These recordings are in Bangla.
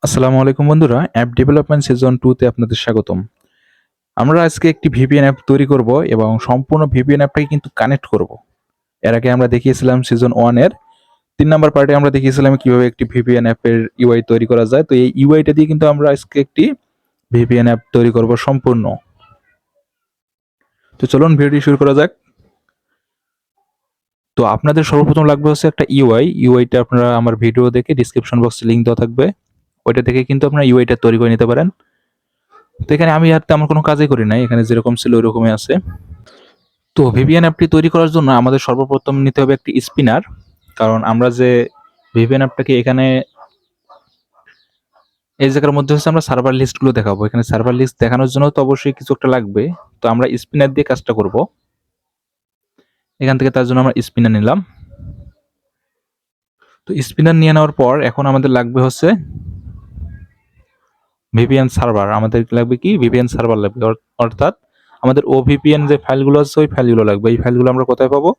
আসসালামু আলাইকুম বন্ধুরা, অ্যাপ ডেভেলপমেন্ট সিজন 2 তে আপনাদের স্বাগতম। আমরা আজকে একটি ভিপিএন অ্যাপ তৈরি করব এবং সম্পূর্ণ ভিপিএন অ্যাপটাকে কিন্তু কানেক্ট করব। এর আগে আমরা দেখিয়েছিলাম সিজন 1 এর 3 নাম্বার পার্টে আমরা দেখিয়েছিলাম কিভাবে একটি ভিপিএন অ্যাপের ইউআই তৈরি করা যায়। তো এই ইউআইটা দিয়ে কিন্তু আমরা আজকে একটি ভিপিএন অ্যাপ তৈরি করব সম্পূর্ণ। তো চলুন ভিডিওটি শুরু করা যাক। তো আপনাদের সর্বপ্রথম লাগবে হচ্ছে একটা ইউআই। ইউআইটা আপনারা আমার ভিডিও দেখে ডেসক্রিপশন বক্সে লিংক দেওয়া থাকবে। ওইটা থেকে কিন্তু আপনারা ইউআইটা তৈরি করে নিতে পারেন। তো এখানে আমি আর তেমন কোনো কাজই করি নাই, এখানে যেরকম ছিল ওইরকমই আছে। তো ভিপিএন অ্যাপটি তৈরি করার জন্য আমাদের সর্বপ্রথম নিতে হবে একটি স্পিনার, কারণ আমরা যে ভিপিএন অ্যাপটাকে এখানে এই জায়গার মধ্যে হচ্ছে আমরা সার্ভার লিস্টগুলো দেখাবো। এখানে সার্ভার লিস্ট দেখানোর জন্য তো অবশ্যই কিছু একটা লাগবে। তো আমরা স্পিনার দিয়ে কাজটা করব। এখান থেকে তার জন্য আমরা স্পিনার নিলাম। তো স্পিনার নিয়ে নেওয়ার পর এখন আমাদের লাগবে হচ্ছে ভিপিএন সার্ভার। আমাদের লাগবে কি ভিপিএন সার্ভার লাগবে, অর্থাৎ আমাদের ওভিপিএন যে ফাইলগুলো আছে ওই ফাইলগুলো লাগবে। এই ফাইলগুলো আমরা কোথায় পাবো?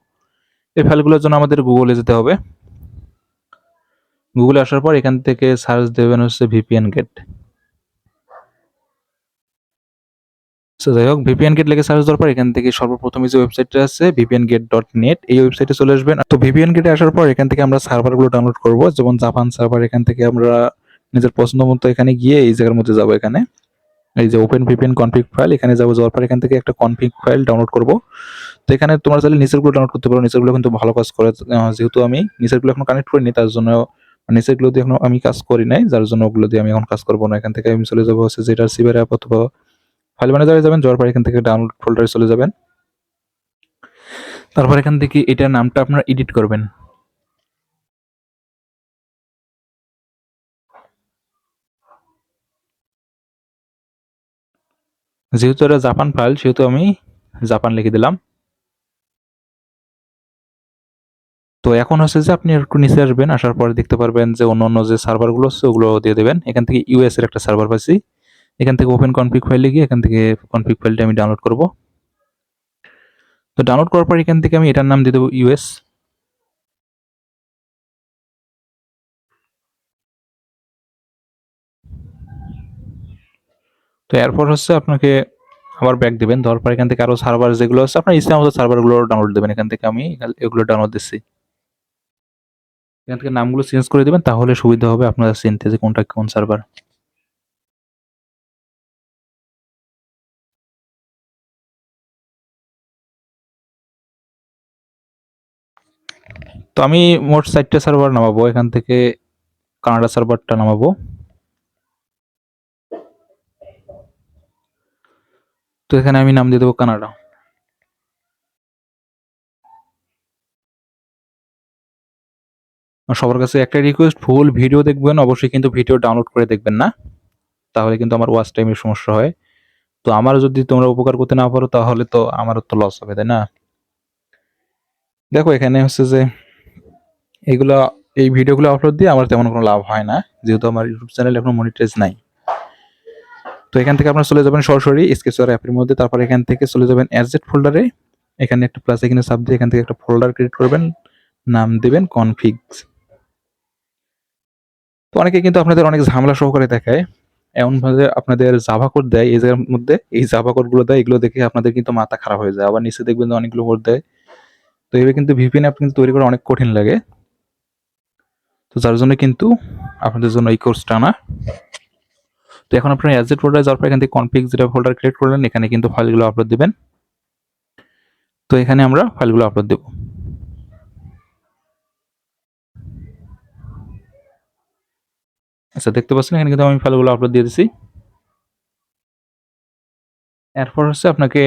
এই ফাইলগুলোর জন্য আমাদের গুগলে যেতে হবে। গুগলে আসার পর এখান থেকে সার্চ দেবেন হচ্ছে ভিপিএন গেট। সো যাই হোক, ভিপিএন গেট লিখে সার্চ দেওয়ার পর এখান থেকে সর্বপ্রথমে যে ওয়েবসাইটটা আছে vpngate.net, এই ওয়েবসাইটে চলে আসবেন। তো ভিপিএন গেটে আসার পর এখান থেকে আমরা সার্ভারগুলো ডাউনলোড করব, যেমন জাপান সার্ভার। এখান থেকে আমরা নিজের পছন্দ মতো এখানে গিয়ে এই জায়গার মধ্যে যাব। এখানে এই যে ওপেন ভিপিএন কনফিগ ফাইল, এখানে যাবো। যাওয়ার পর এখান থেকে একটা কনফিগ ফাইল ডাউনলোড করব। তো এখানে তোমরা চাইলে নিচেরগুলো ডাউনলোড করতে পারো। নিচেরগুলো কিন্তু ভালো কাজ করে। যেহেতু আমি নিচেরগুলো এখন কানেক্ট করিনি, তার জন্য নিচেরগুলো দিয়ে এখন আমি কাজ করি নাই, যার জন্য ওগুলো দিয়ে আমি এখন কাজ করবো না। এখান থেকে আমি চলে যাবো হচ্ছে যেটা সিভার অ্যাপ অথবা ফাইল ম্যানেজারে যাবেন। যাওয়ার পর এখান থেকে ডাউনলোড ফোল্ডারে চলে যাবেন। তারপর এখান থেকে এটার নামটা আপনারা এডিট করবেন। যেহেতু এটা জাপান ফাইল, সেহেতু আমি জাপান লিখে দিলাম। তো এখন হচ্ছে যে আপনি একটু নিচে আসবেন, আসার পরে দেখতে পারবেন যে অন্য যে সার্ভারগুলো আছে ওগুলো দিয়ে দেবেন। এখান থেকে ইউএস এর একটা সার্ভার পাচ্ছি। এখান থেকে ওপেন কনফিগ ফাইলে গিয়ে এখান থেকে কনফিগ ফাইলটা আমি ডাউনলোড করব। তো ডাউনলোড করার পর এখান থেকে আমি এটার নাম দিয়ে দেবো ইউএস। তো এরপর হচ্ছে আপনাকে আবার ব্যাক দিবেন। দেওয়ার পর এখান থেকে আরো সার্ভার যেগুলো আছে আপনার ইচ্ছা মতো সার্ভারগুলো ডাউনলোড দেবেন। এখান থেকে আমি এগুলো ডাউনলোড দিচ্ছি। এখান থেকে নামগুলো চেঞ্জ করে দিবেন, তাহলে সুবিধা হবে আপনারা চিনতে যে কোনটা কোন সার্ভার। তো আমি মোট 4টা সার্ভার নামাবো। এখান থেকে কানাডা সার্ভারটা নামাবো। তো এখানে আমি নাম দিয়ে দেবো কানাডা। সবার কাছে একটা রিকোয়েস্ট, ফুল ভিডিও দেখবেন অবশ্যই, কিন্তু ভিডিও ডাউনলোড করে দেখবেন না, তাহলে কিন্তু আমার ওয়াচ টাইমের সমস্যা হয়। তো আমার যদি তোমরা উপকার করতে না পারো তাহলে তো আমারও তো লস হবে, তাই না? দেখো এখানে হচ্ছে যে এইগুলা এই ভিডিওগুলো আপলোড দিয়ে আমার তেমন কোনো লাভ হয় না, যেহেতু আমার ইউটিউব চ্যানেল এখনো মনিটাইজ নাই। তো এখান থেকে আপনারা চলে যাবেন সরাসরি স্কেচওয়ার অ্যাপের মধ্যে। তারপর এখান থেকে চলে যাবেন অ্যাডজেট ফোল্ডারে। এখানে একটা প্লাস এখানে চাপ দিয়ে এখান থেকে একটা ফোল্ডার ক্রিয়েট করবেন, নাম দিবেন কনফিগস। তো অনেকে কিন্তু আপনাদের অনেক ঝামেলা সহকারে দেখায়, এমনভাবে আপনাদের জাভা কোড দেয় এই জায়গার মধ্যে, এই জাভা কোডগুলো দেয়, এগুলো দেখে আপনাদের কিন্তু মাথা খারাপ হয়ে যায়। আবার নিচে দেখবেন যে অনেকগুলো কোড দেয়। তো এইভাবে কিন্তু ভিপিএন অ্যাপ কিন্তু তৈরি করা অনেক কঠিন লাগে। তো যার জন্য কিন্তু আপনাদের জন্য এই কোর্সটা না। তো এখন আপনার অ্যাডজেট ফোল্ডারে যাওয়ার পর এখান থেকে কনফিগ যেটা ফোল্ডার ক্রিয়েট করলেন, এখানে কিন্তু ফাইলগুলো আপলোড দিবেন। তো এখানে আমরা ফাইলগুলো আপলোড দেব। আচ্ছা, দেখতে পাচ্ছেন এখানে কিন্তু আমি ফাইলগুলো আপলোড দিয়ে দিচ্ছি। এরপর হচ্ছে আপনাকে,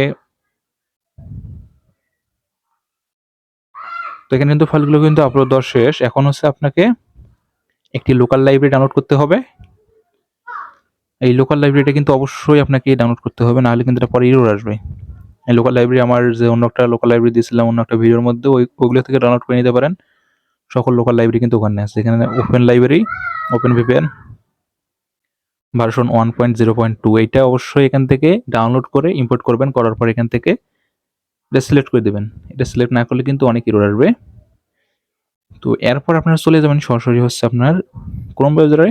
তো এখানে কিন্তু ফাইলগুলো কিন্তু আপলোড দেওয়া শেষ। এখন হচ্ছে আপনাকে একটি লোকাল লাইব্রেরি ডাউনলোড করতে হবে। এই লোকাল লাইব্রেরিটা কিন্তু অবশ্যই আপনাকে ডাউনলোড করতে হবে, নাহলে কিন্তু এটা পরে এরর আসবে। এই লোকাল লাইব্রেরি আমার যে অন্য একটা লোকাল লাইব্রেরি দিয়েছিলাম অন্য একটা ভিডিওর মধ্যে, ওইগুলো থেকে ডাউনলোড করে নিতে পারেন। সকল লোকাল লাইব্রেরি কিন্তু ওখানে আছে। এখানে open library, open VPN version 1.0.2, এইটা অবশ্যই এখান থেকে ডাউনলোড করে ইম্পোর্ট করবেন। করার পর এখান থেকে এটা সিলেক্ট করে দেবেন। এটা সিলেক্ট না করলে কিন্তু অনেক এরর আসবে। তো এরপর আপনারা চলে যাবেন সরাসরি হচ্ছে আপনার ক্রোম ব্রাউজারে।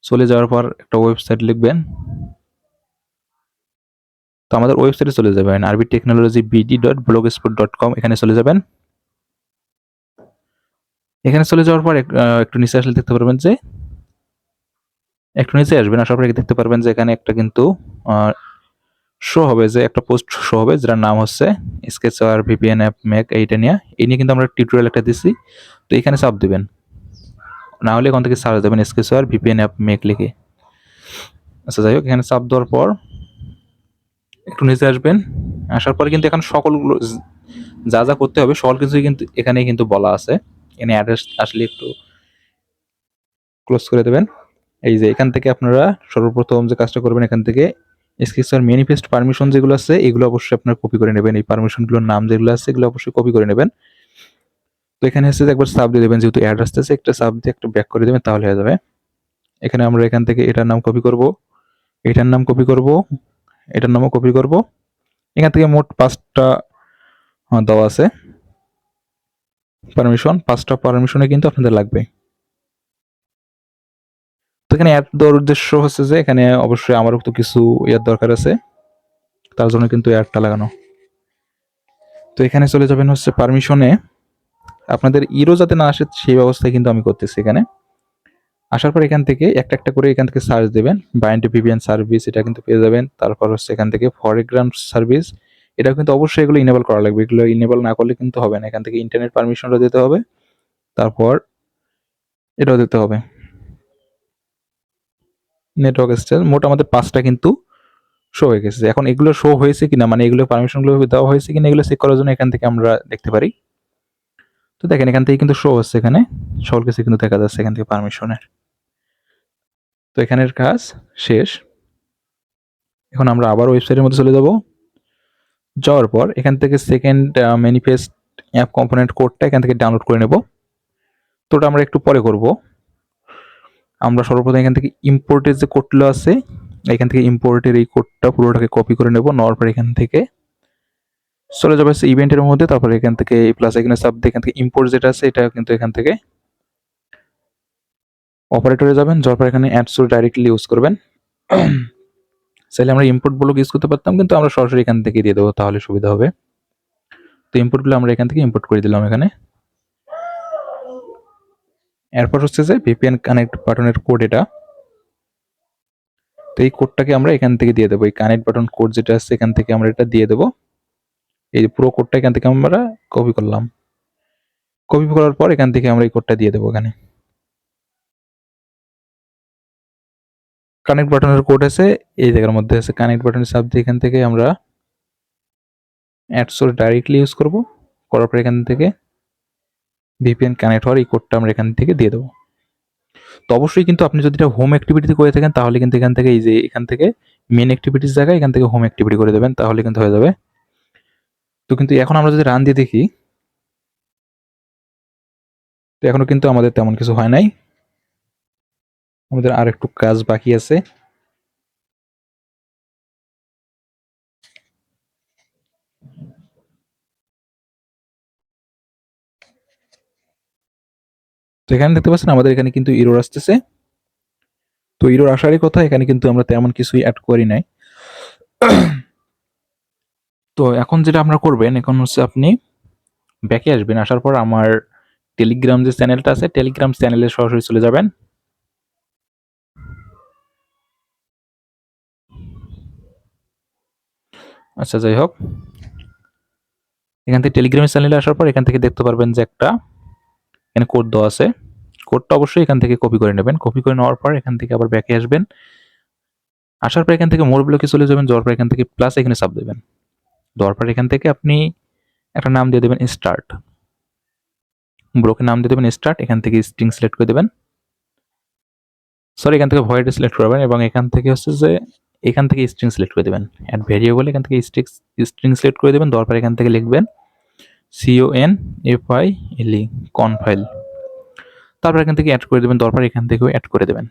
চলে যাওয়ার পর একটা ওয়েবসাইট লিখবেন। তো আমাদের ওয়েবসাইটে চলে যাবেন rbtechnologybd.blogspot.com, এখানে চলে যাবেন। এখানে চলে যাওয়ার পর একটু নিচে আসলে দেখতে পারবেন যে একটু নিচে আসবেন, আসার পর দেখতে পারবেন যে এখানে একটা কিন্তু শো হবে, যে একটা পোস্ট শো হবে যেটার নাম হচ্ছে স্কেচার ভিপিএন অ্যাপ মেক। এইটা নিয়ে কিন্তু আমরা টিউটোরিয়াল একটা দিচ্ছি। তো এখানে চাপ দিবেন, না হলে এখান থেকে সার্চ দেবেন স্কেচার ভিপিএন অ্যাপ মেক লিখে। আচ্ছা যাই হোক, এখানে চাপ দেওয়ার পর একটু নিচে আসবেন। আসার পরে কিন্তু এখানে সকলগুলো যা যা করতে হবে সকল কিছুই কিন্তু এখানে কিন্তু বলা আছে। এখানে অ্যাড্রেস আসলে একটু ক্লোজ করে দেবেন। এই যে এখান থেকে আপনারা সর্বপ্রথম যে কাজটা করবেন, এখান থেকে স্কেচার ম্যানিফেস্ট পারমিশন যেগুলো আছে এগুলো অবশ্যই আপনারা কপি করে নেবেন। এই পারমিশনগুলোর নাম যেগুলো আছে এগুলো অবশ্যই কপি করে নেবেন। তো এখানে হচ্ছে একবার সাব দিয়ে দেবেন, যেহেতু অ্যাড আসতেছে একটা সাব দিয়ে একটা ব্যাক করে দেবেন, তাহলে হয়ে যাবে। এখানে আমরা এখান থেকে এটার নাম কপি করব, এটার নাম কপি করব, এটার নামও কপি করব। এখান থেকে মোট 5টা দেওয়া আছে পারমিশন, 5টা পারমিশনে কিন্তু আপনাদের লাগবে। তো এখানে অ্যাড দেওয়ার উদ্দেশ্য হচ্ছে যে এখানে অবশ্যই আমারও তো কিছু ইয়ার দরকার আছে, তার জন্য কিন্তু অ্যাডটা লাগানো। তো এখানে চলে যাবেন হচ্ছে পারমিশনে, আপনাদের ইরো যাতে না আসে সেই ব্যবস্থায় কিন্তু আমি করতেছি। এখানে আসার পর এখান থেকে একটা একটা করে এখান থেকে সার্চ দেবেন, বাইন্ড ভিপিএন সার্ভিস এটা কিন্তু পেয়ে যাবেন। তারপর হচ্ছে এখান থেকে ফরগ্রাউন্ড সার্ভিস, এটা কিন্তু অবশ্যই এগুলো ইনেবল করা লাগবে, এগুলো ইনেবল না করলে কিন্তু হবে না। এখান থেকে ইন্টারনেট পারমিশনটা দিতে হবে, তারপর এটাও দিতে হবে নেটওয়ার্ক স্টেজ। মোট আমাদের 5টা কিন্তু শো হয়ে গেছে। এখন এগুলো শো হয়েছে কিনা, মানে এগুলো পারমিশনগুলো দেওয়া হয়েছে কিনা এগুলো চেক করার জন্য এখান থেকে আমরা দেখতে পারি। তো দেখেন এখান থেকে কিন্তু শো হচ্ছে, এখানে সকল কিছু কিন্তু দেখা যাচ্ছে এখান থেকে পারমিশনের। তো এখানের কাজ শেষ। এখন আমরা আবার ওয়েবসাইটের মধ্যে চলে যাব। যাওয়ার পর এখান থেকে সেকেন্ড ম্যানিফেস্ট অ্যাপ কম্পোনেন্ট কোডটা এখান থেকে ডাউনলোড করে নেব। তো ওটা আমরা একটু পরে করব। আমরা সর্বপ্রথম এখান থেকে ইম্পোর্টের যে কোডগুলো আছে এখান থেকে ইম্পোর্টের এই কোডটা পুরোটাকে কপি করে নেব। নেওয়ার পর এখান থেকে চলে যাবে ইভেন্টের মধ্যে, তারপর এখান থেকে প্লাস এখানে সাব দিয়ে এখান থেকে ইম্পোর্ট যেটা আছে এটা কিন্তু এখান থেকে অপারেটরে যাবেন। যাওয়ার পর এখানে অ্যাড সোর্স ডাইরেক্টলি ইউজ করবেন। চাইলে আমরা ইম্পোর্ট ব্লক ইউজ করতে পারতাম, কিন্তু আমরা সরাসরি এখান থেকে দিয়ে দেবো, তাহলে সুবিধা হবে। তো ইম্পোর্টগুলো আমরা এখান থেকে ইম্পোর্ট করে দিলাম এখানে। এরপর হচ্ছে যে ভিপিএন কানেক্ট বাটনের কোড এটা। তো এই কোডটাকে আমরা এখান থেকে দিয়ে দেবো, এই কানেক্ট বাটন কোড যেটা আছে এখান থেকে আমরা এটা দিয়ে দেবো। এই পুরো কোডটা এখান থেকে আমরা কপি করলাম। কপি করার পর এখান থেকে আমরা এই কোডটা দিয়ে দেবো এখানে। কানেক্ট বাটনের কোড আছে এই জায়গার মধ্যে আছে, কানেক্ট বাটনের সাব দিয়ে এখান থেকে আমরা অ্যাড সোর্স ডাইরেক্টলি ইউজ করব। করার পর এখান থেকে ভিপিএন কানেক্ট হওয়ার এই কোডটা আমরা এখান থেকে দিয়ে দেবো। তো অবশ্যই কিন্তু আপনি যদি এটা হোম অ্যাক্টিভিটি করে থাকেন তাহলে কিন্তু এখান থেকে এই যে এখান থেকে মেন অ্যাক্টিভিটিস জায়গায় এখান থেকে হোম অ্যাক্টিভিটি করে দেবেন, তাহলে কিন্তু হয়ে যাবে। তো কিন্তু এখন আমরা যদি রান দিয়ে দেখি, তো এখনো কিন্তু আমাদের তেমন কিছু হয় নাই, আমাদের আর একটু কাজ বাকি আছে। তো এখানে দেখতে পাচ্ছেন আমাদের এখানে কিন্তু ইরোর আসতেছে। তো ইরোর আসারই কথা, এখানে কিন্তু আমরা তেমন কিছুই অ্যাড করি নাই। তো এখন যেটা আপনারা করবেন, এখন হচ্ছে আপনি ব্যাকে আসবেন। আসার পর আমার টেলিগ্রাম যে চ্যানেলটা আছে টেলিগ্রাম চ্যানেলে সরাসরি চলে যাবেন। আচ্ছা যাই হোক, এখান থেকে টেলিগ্রামের চ্যানেলে আসার পর এখান থেকে দেখতে পারবেন যে একটা এখানে কোড দেওয়া আছে। কোডটা অবশ্যই এখান থেকে কপি করে নেবেন। কপি করে নেওয়ার পর এখান থেকে আবার ব্যাকে আসবেন। আসার পর এখান থেকে মোর ব্লকে চলে যাবেন। যাওয়ার পর এখান থেকে প্লাস এখানে চাপ দেবেন। দেওয়ার পর এখান থেকে আপনি একটা নাম দিয়ে দেবেন স্টার্ট, ব্লকের নাম দিয়ে দেবেন স্টার্ট। এখান থেকে স্ট্রিং সিলেক্ট করে দেবেন, সরি এখান থেকে ভয়েড সিলেক্ট করবেন এবং এখান থেকে হচ্ছে যে এখান থেকে স্ট্রিং সিলেক্ট করে দেবেন। অ্যাড ভেরিয়েবল এখান থেকে স্ট্রিং সিলেক্ট করে দেবেন। দেওয়ার পর এখান থেকে লিখবেন CONFILE কনফাইল। তারপর এখান থেকে অ্যাড করে দেবেন। দেওয়ার পর এখান থেকেও অ্যাড করে দেবেন।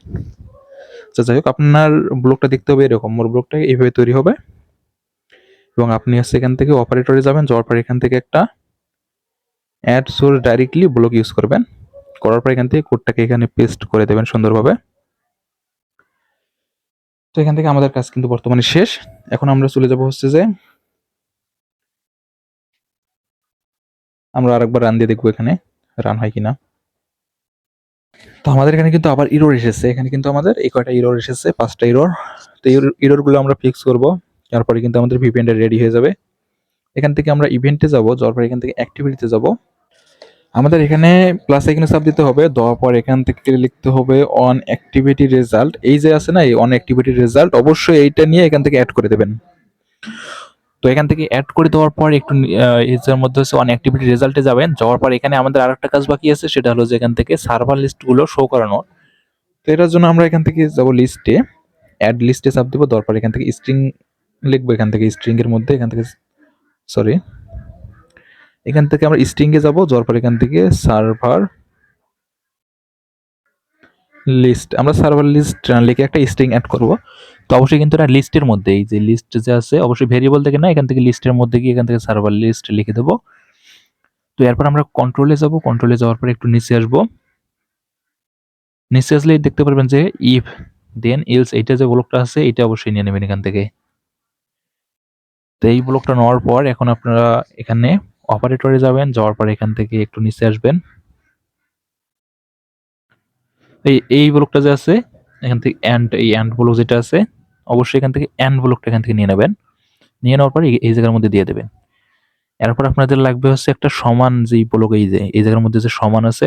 আচ্ছা যাই হোক, আপনার ব্লকটা দেখতে হবে এরকম, মোর ব্লকটা এইভাবে তৈরি হবে। এবং আপনি হচ্ছে এখান থেকে অপারেটরে যাবেন। যাওয়ার পর এখান থেকে একটা ad source directly block use করবেন। করার পর এখান থেকে কোডটাকে এখানে পেস্ট করে দেবেন সুন্দরভাবে। তো এখান থেকে আমাদের কাজ কিন্তু বর্তমানে শেষ। এখন আমরা চলে যাব হচ্ছে যে আমরা আরেকবার রান দিয়ে দেখবো এখানে রান হয় কিনা। তো আমাদের এখানে কিন্তু আবার ইরর এসেছে। এখানে কিন্তু আমাদের এই কয়টা ইরর এসেছে, 5টা ইরর। তো এই ইররগুলো আমরা ফিক্স করব। তারপরে কিন্তু আমাদের ভিপিএনটা রেডি হয়ে যাবে। এখান থেকে আমরা ইভেন্টে যাব, যাওয়ার পর এখান থেকে অ্যাক্টিভিটিতে যাব। আমাদের এখানে প্লাস আইকনে চাপ দিতে হবে, দেওয়ার পর এখান থেকে লিখতে হবে অন অ্যাক্টিভিটি রেজাল্ট। এই যে আছে না, এই অন অ্যাক্টিভিটি রেজাল্ট, অবশ্যই এইটা নিয়ে এখান থেকে অ্যাড করে দেবেন। তো এখান থেকে অ্যাড করে দেওয়ার পর একটু এর মধ্যে হচ্ছে অন অ্যাক্টিভিটি রেজাল্টে যাবেন। যাওয়ার পর এখানে আমাদের আরেকটা কাজ বাকি আছে, সেটা হলো যে এখান থেকে সার্ভার লিস্টগুলো শো করানো। তো এটার জন্য আমরা এখান থেকে যাব লিস্টে, অ্যাড লিস্টে চাপ দেবো। দেওয়ার পর এখান থেকে স্ট্রিং লিখবো। এখান থেকে স্ট্রিং এর মধ্যে এখান থেকে সরি এখান থেকে আমরা স্ট্রিং এ যাব। যাওয়ার পর এখান থেকে সার্ভার লিস্ট, আমরা সার্ভার লিস্ট লিখে একটা স্ট্রিং অ্যাড করব। তো অবশ্যই কিন্তু এটা লিস্টের মধ্যে, এই যে লিস্ট যে আছে অবশ্যই ভেরিয়েবল থেকে না, এখান থেকে লিস্টের মধ্যে গিয়ে এখান থেকে সার্ভার লিস্ট লিখে দেবো। তো এরপর আমরা কন্ট্রোলে যাব। কন্ট্রোলে যাওয়ার পর একটু নিচে আসবো। নিচে আসলে দেখতে পারবেন যে ইফ দেন এলস, এইটা যে ব্লকটা আছে এটা অবশ্যই নিয়ে নেবেন এখান থেকে। তো এই ব্লকটা নেওয়ার পর এখন আপনারা এখানে অপারেটরে যাবেন। যাওয়ার পর এখান থেকে একটু নিচে আসবেন। এই ব্লকটা যে আছে এখান থেকে অ্যান্ড, এই অ্যান্ড ব্লক যেটা আছে অবশ্যই এখান থেকে অ্যান্ড ব্লকটা এখান থেকে নিয়ে নেবেন। নিয়ে নেওয়ার পর এই জায়গার মধ্যে দিয়ে দেবেন। এরপর আপনাদের লাগবে হচ্ছে একটা সমান, যে ব্লক এই যে এই জায়গার মধ্যে যে সমান আছে,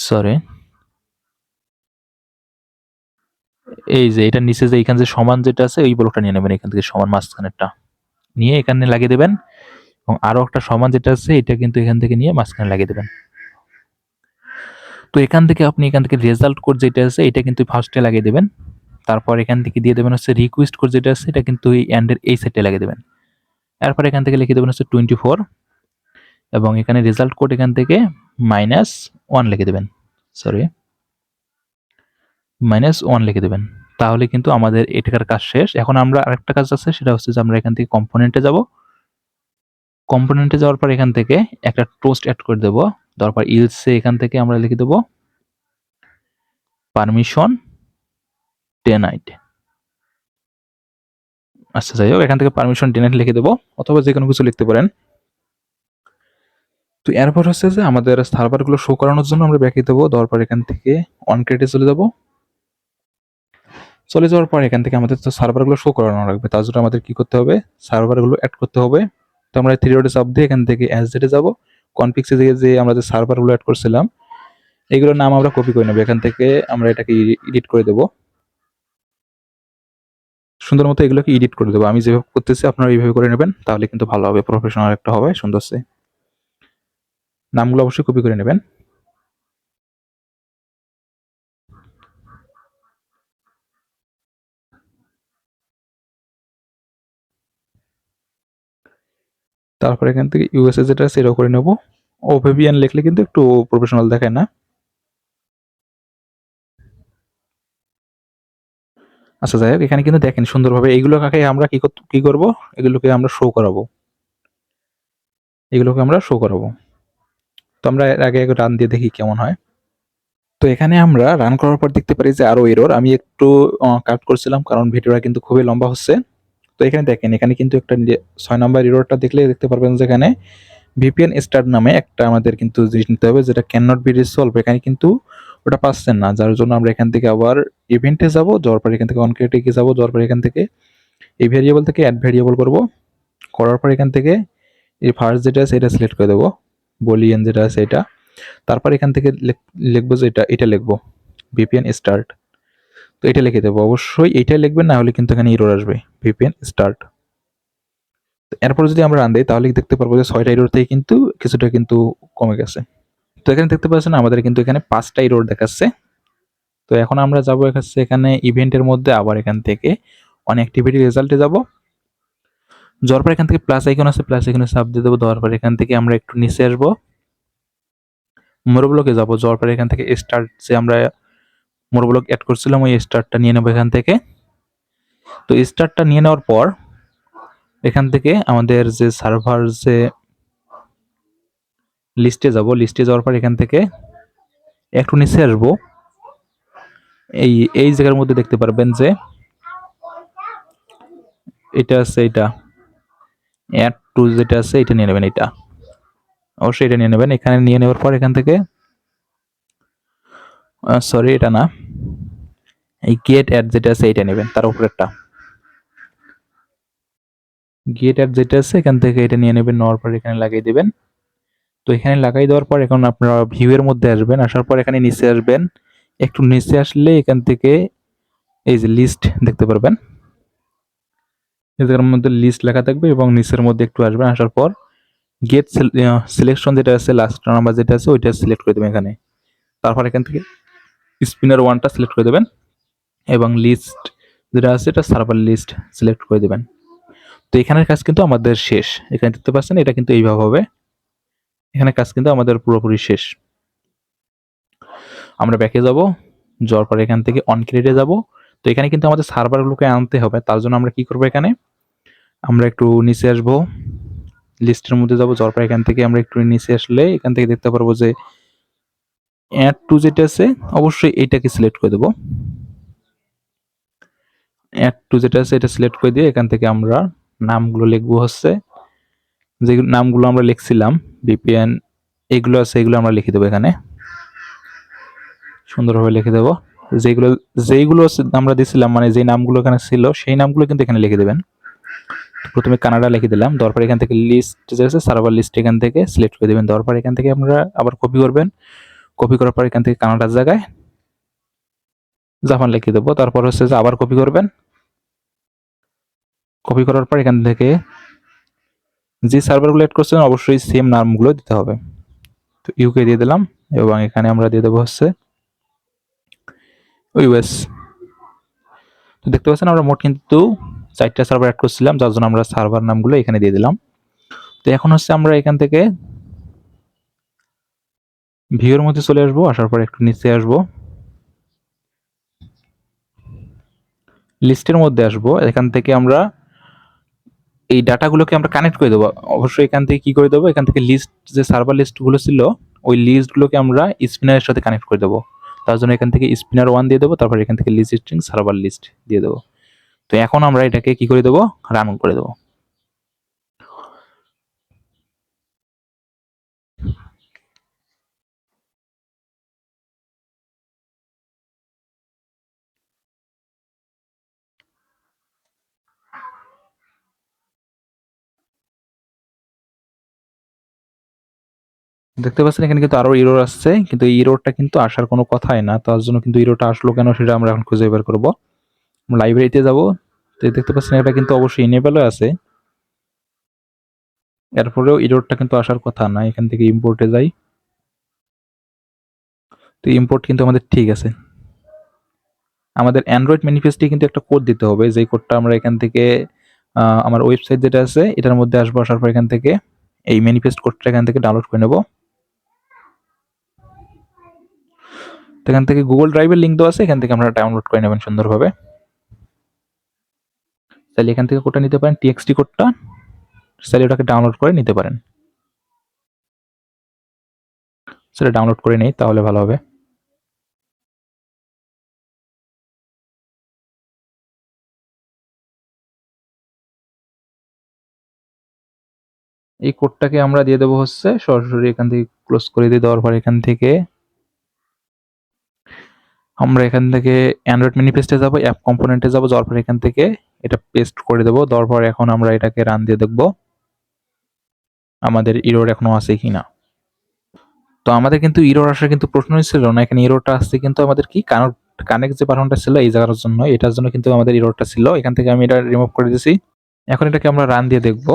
সরি এই যে এটা নিচে যে এখানে যে সমান যেটা আছে ওই ব্লকটা নিয়ে নেবেন। এখান থেকে সমান মাঝখানেরটা নিয়ে এখানে লাগিয়ে দেবেন, এবং আরো একটা সমান যেটা আছে এটা কিন্তু এখান থেকে নিয়ে মাঝখানে লাগিয়ে দেবেন। তো এখান থেকে আপনি এখান থেকে রেজাল্ট কোড যেটা আছে এটা কিন্তু ফার্স্টে লাগিয়ে দেবেন। তারপর এখান থেকে দিয়ে দেবেন হচ্ছে রিকোয়েস্ট কোড যেটা আছে এটা কিন্তু এই এন্ডের এই সাইডে লাগিয়ে দেবেন। এরপর এখান থেকে লিখে দেবেন হচ্ছে 24, এবং এখানে রেজাল্ট কোড এখান থেকে -1 লিখে দেবেন, সরি -1 লিখে দেবেন। তাহলে কিন্তু আমাদের এটাকার কাজ শেষ। এখন আমরা আরেকটা কাজ আছে, সেটা হচ্ছে যে আমরা এখান থেকে কম্পোনেন্টে যাব। কম্পোনেন্টে যাওয়ার পর এখান থেকে একটা টোস্ট অ্যাড করে দেবো। তারপর ইলসে এখান থেকে আমরা লিখে দেবো পারমিশন ডেনাইড। আচ্ছা যাই হোক, এখান থেকে পারমিশন ডেনাইড লিখে দেবো, অথবা যে কোনো কিছু লিখতে পারেন। তো এরপর হচ্ছে যে আমাদের সার্ভারগুলো শো করানোর জন্য আমরা ব্যাকে দেবো। দেওয়ার পর এখান থেকে অন ক্রেডে চলে যাব। চলে যাওয়ার পর এখান থেকে আমাদের তো সার্ভারগুলো শো করানো লাগবে। তার জন্য আমাদের কি করতে হবে, সার্ভারগুলো অ্যাড করতে হবে। তো আমরা 3 ডটে চাপ দিয়ে এখান থেকে অ্যাসেটে যাব। কনফিক্সে যে আমরা যে সার্ভারগুলো অ্যাড করছিলাম এইগুলোর নাম আমরা কপি করে নেব। এখান থেকে আমরা এটাকে এডিট করে দেবো, সুন্দর মতো এগুলোকে এডিট করে দেবো। আমি যেভাবে করতেছি আপনারা এইভাবে করে নেবেন, তাহলে কিন্তু ভালো হবে, প্রফেশনাল একটা হবে সুন্দর সে। নামগুলো অবশ্যই কপি করে নেবেন। তারপর এখান থেকে ইউএসএ যেটা আছে এটাও করে নেব। ওভিভিএন লিখলে কিন্তু একটু প্রফেশনাল দেখায় না। আচ্ছা যাই হোক, এখানে কিন্তু দেখেন সুন্দরভাবে এইগুলোকে আমরা কি করব, এগুলোকে আমরা শো করাবো। এগুলোকে আমরা শো করাবো। তো আমরা এর আগে রান দিয়ে দেখি কেমন হয়। তো এখানে আমরা রান করার পর দেখতে পারি যে আরো এরর। আমি একটু কাট করছিলাম কারণ ভিডিওটা কিন্তু খুবই লম্বা হচ্ছে। তো এখানে দেখেন, এখানে কিন্তু একটা 6 নাম্বার এররটা দেখলে দেখতে পারবেন যে এখানে ভিপিএন স্টার্ট নামে একটা আমাদের কিন্তু জিনিস নিতে হবে, যেটা ক্যান নট বি রিসলভ। এখানে কিন্তু ওটা পাচ্ছেন না, যার জন্য আমরা এখান থেকে আবার ইভেন্টে যাব। যাওয়ার পর এখান থেকে অনক্রিয়েটে যাব। যাওয়ার পর এখান থেকে এই ভেরিয়েবল থেকে অ্যাড ভেরিয়েবল করব। করার পর এখান থেকে এই ফার্স্ট যেটা আছে এটা সিলেক্ট করে দেবো, বলিয়েন যেটা আছে এটা। তারপর এখান থেকে লিখবো যে এটা লিখবো ভিপিএন স্টার্ট। তো এটা লিখে দেবো, অবশ্যই এইটাই লিখবেন, না হলে কিন্তু এখানে এরর আসবে ভিপিএন স্টার্ট। এরপর যদি আমরা রান দিই তাহলে দেখতে পারবো যে 6টা এরর থেকে কিন্তু কিছুটা কিন্তু কমে গেছে। তো এখানে দেখতে পাচ্ছেন আমাদের কিন্তু এখানে 5টা এরর দেখাচ্ছে। তো এখন আমরা যাবো এখানে ইভেন্টের মধ্যে, আবার এখান থেকে অন অ্যাক্টিভিটি রেজাল্টে যাব। যাওয়ার পর এখান থেকে প্লাস আইকন আছে, প্লাস আইকনে চাপ দিয়ে দেবো। দেওয়ার পর এখান থেকে আমরা একটু নিচে আসবো, মোরব্লকে যাবো। যাওয়ার পর এখান থেকে স্টার্ট, যে আমরা মোরব্লক অ্যাড করছিলাম ওই স্টার্টটা নিয়ে নেবো এখান থেকে। তো স্টার্টটা নিয়ে নেওয়ার পর এখান থেকে আমাদের যে সার্ভার যে লিস্টে যাব, লিস্টে যাওয়ার পর এখান থেকে একটু নিচে আসবো। এই এই জায়গার মধ্যে দেখতে পারবেন যে এটা আছে, এটা অ্যাড টু যেটা আছে এটা নিয়ে নেবেন, এটা অবশ্যই এটা নিয়ে নেবেন। এখানে নিয়ে নেওয়ার পর এখান থেকে সরি এটা না, এই গেট অ্যাড যেটা আছে এটা নেবেন, তার উপরেরটা গেট অ্যাড যেটা আছে এখান থেকে এটা নিয়ে নেবেন, নেওয়ার পর এখানে লাগিয়ে দিবেন। তো এখানে লাগাই দেওয়ার পর এখন আপনারা ভিউ এর মধ্যে আসবেন, আসার পর এখানে নিচে আসবেন, একটু নিচে আসলে এখান থেকে এই যে লিস্ট দেখতে পারবেন, এদের মধ্যে লিস্ট লেখা থাকবে এবং নিচের মধ্যে একটু আসবেন, আসার পর গেট সিলেকশন যেটা আছে লাস্ট নাম্বার যেটা আছে ওইটা সিলেক্ট করে দেবেন এখানে। তারপর এখান থেকে স্পিনার ওয়ানটা সিলেক্ট করে দেবেন এবং লিস্ট যেটা আছে এটা সার্ভার লিস্ট সিলেক্ট করে দেবেন। তো এখানের কাজ কিন্তু আমাদের শেষ, এখানে দেখতে পাচ্ছেন এটা কিন্তু এইভাবে হবে, এখানে কাজ কিন্তু আমাদের পুরোপুরি শেষ। আমরা ব্যাকে যাব, যাওয়ার পর এখান থেকে অন ক্রিয়েটে যাব। তো এখানে কিন্তু আমাদের সার্ভারগুলোকে আনতে হবে, তার জন্য আমরা কি করব, এখানে আমরা একটু নিচে আসব, লিস্টের মধ্যে যাব, যাওয়ার পর এখান থেকে আমরা একটু নিচে আসলে এখান থেকে দেখতে পারবো যে অ্যাড টু যেটা আছে অবশ্যই এইটাকে সিলেক্ট করে দেব। অ্যাড টু যেটা আছে এটা সিলেক্ট করে দিয়ে এখান থেকে আমরা নামগুলো লিখবো হচ্ছে যে নামগুলো আমরা লিখছিলাম ভিপিএন এগুলো আছে এগুলো আমরা লিখে দেবো, এখানে সুন্দরভাবে লিখে দেবো। যেগুলো যেইগুলো আমরা দিছিলাম মানে যে নামগুলো এখানে ছিল সেই নামগুলো কিন্তু এখানে লিখে দেবেন। প্রথমে কানাডা লিখে দিলাম, দেওয়ার পর এখান থেকে লিস্ট যে আছে সার্ভার লিস্ট এখান থেকে সিলেক্ট করে দেবেন, দেওয়ার পর এখান থেকে আমরা আবার কপি করবেন, কপি করার পর এখান থেকে কানাডার জায়গায় জাপান লিখে দেবো, তারপর হচ্ছে যে আবার কপি করবেন, কপি করার পর এখান থেকে যে সার্ভারগুলো এড করছেন অবশ্যই সেম নামগুলো দিতে হবে। তো ইউকে দিয়ে দিলাম এবং এখানে আমরা দিয়ে দেবো হচ্ছে ইউএস। তো দেখতে পাচ্ছেন আমরা মোট কিন্তু 4টা সার্ভার অ্যাড করছিলাম, যার জন্য আমরা সার্ভার নামগুলো এখানে দিয়ে দিলাম। তো এখন হচ্ছে আমরা এখান থেকে ভিউর মধ্যে চলে আসবো, আসার পর একটু নিচে আসবো, লিস্টের মধ্যে আসবো, এখান থেকে আমরা এই ডাটাগুলোকে আমরা কানেক্ট করে দেবো। অবশ্যই এখান থেকে কি করে দেবো, এখান থেকে লিস্ট যে সার্ভার লিস্টগুলো ছিল ওই লিস্টগুলোকে আমরা স্পিনারের সাথে কানেক্ট করে দেবো। তার জন্য এখান থেকে স্পিনার ওয়ান দিয়ে দেবো, তারপর এখান থেকে লিস্ট স্ট্রিং সার্ভার লিস্ট দিয়ে দেবো। তো এখন আমরা এটাকে কি করে দেবো, রান করে দেবো। দেখতে পাচ্ছেন এখানে কিন্তু আরো ইরোর আসছে, কিন্তু এই ইরোরটা কিন্তু আসার কোনো কথাই না, তার জন্য কিন্তু ইরোরটা আসলো কেন সেটা আমরা এখন খুঁজে বের করবো। লাইব্রেরিতে যাব, তো দেখতে পাচ্ছেন এটা কিন্তু অবশ্যই ইনেবলও আছে, এরপরেও ইরোরটা কিন্তু আসার কথা না। এখান থেকে ইম্পোর্টে যাই, তো ইম্পোর্ট কিন্তু আমাদের ঠিক আছে। আমাদের অ্যান্ড্রয়েড ম্যানিফেস্টে কিন্তু একটা কোড দিতে হবে, যে কোডটা আমরা এখান থেকে আমার ওয়েবসাইট যেটা আছে এটার মধ্যে আসবো, আসার পর এখান থেকে এই ম্যানিফেস্ট কোডটা এখান থেকে ডাউনলোড করে নেব। তো এখান থেকে গুগল ড্রাইভের লিঙ্ক দেওয়া আছে, এখান থেকে আমরা ডাউনলোড করে নেবেন সুন্দরভাবে। তাহলে এখান থেকে কোডটা নিতে পারেন, টিএক্সটি কোডটা তাহলে ওটাকে ডাউনলোড করে নিতে পারেন। সেটা ডাউনলোড করে নেই তাহলে ভালো হবে। এই কোডটাকে আমরা দিয়ে দেবো হচ্ছে সরাসরি এখান থেকে ক্লোজ করে দিয়ে দেওয়ার পর এখান থেকে আমরা এখান থেকে অ্যান্ড্রয়েড ম্যানিফেস্টে যাবো, অ্যাপ কম্পোনেন্টে যাবো, যাওয়ার পর এখান থেকে এটা পেস্ট করে দেবো, দেওয়ার পর এখন আমরা এটাকে রান দিয়ে দেখবো আমাদের ইরোর এখনো আছে কিনা। তো আমাদের কিন্তু ইরোর আসার কিন্তু প্রশ্নই ছিল না, এখানে ইরোরটা আসছে কিন্তু আমাদের কি কানেক্ট যে বাটনটা ছিল এই জায়গার জন্য, এটার জন্য কিন্তু আমাদের ইরোরটা ছিল। এখান থেকে আমি এটা রিমুভ করে দিয়েছি। এখন এটাকে আমরা রান দিয়ে দেখবো।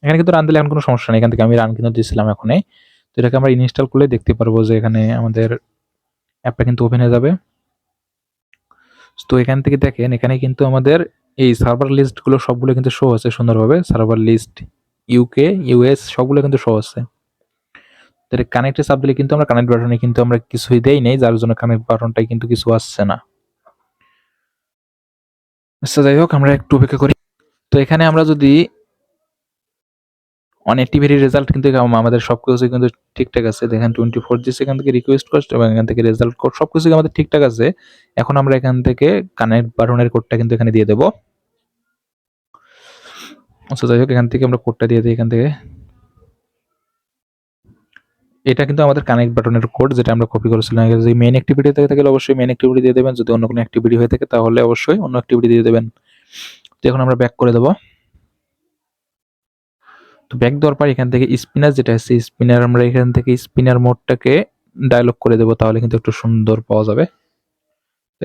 এখানে কিন্তু রান দিলে এখন কোনো সমস্যা নেই, এখান থেকে আমি রান কিন্তু দিয়েছিলাম এখনই। তো এটাকে আমরা ইনস্টল করলে দেখতে পারবো যে এখানে আমাদের অ্যাপটা কিন্তু ওপেন হয়ে যাবে। তো এখান থেকে দেখেন এখানে কিন্তু আমাদের এই সার্ভার লিস্টগুলো সবগুলো কিন্তু শো আছে সুন্দরভাবে, সার্ভার লিস্ট ইউকে ইউএস সবগুলো কিন্তু শো আছে। কানেক্টে চাপ দিলে কিন্তু আমরা কানেক্ট বাটনে কিন্তু আমরা কিছুই দেই নেই, যার জন্য কানেক্ট বাটনটাই কিন্তু কিছু আসছে না। আচ্ছা যাই হোক আমরা একটু অপেক্ষা করি। তো এখানে আমরা যদি অন অ্যাক্টিভিটি রেজাল্ট কিন্তু আমাদের সবকিছু কিন্তু ঠিকঠাক আছে। দেখেন 24 দিচ্ছে এখান থেকে রিকোয়েস্ট কস্ট এবং এখান থেকে রেজাল্ট কোড সবকিছু আমাদের ঠিকঠাক আছে। এখন আমরা এখান থেকে কানেক্ট বাটনের কোডটা কিন্তু এখানে দিয়ে দেব। আচ্ছা যাই হোক, এখান থেকে আমরা কোডটা দিয়ে দিই এখান থেকে। এটা কিন্তু আমাদের কানেক্ট বাটনের কোড, যেটা আমরা কপি করেছিলাম। যদি মেইন অ্যাক্টিভিটি থেকে থাকলে অবশ্যই মেইন অ্যাক্টিভিটি দিয়ে দেবেন, যদি অন্য কোনো অ্যাক্টিভিটি হয়ে থাকে তাহলে অবশ্যই অন্য অ্যাক্টিভিটি দিয়ে দেবেন। তো এখন আমরা ব্যাক করে দেব। তো ব্যাক দেওয়ার পর এখান থেকে স্পিনার যেটা আছে, স্পিনার আমরা এখান থেকে স্পিনার মোডটাকে ডায়লগ করে দেবো, তাহলে কিন্তু একটু সুন্দর পাওয়া যাবে।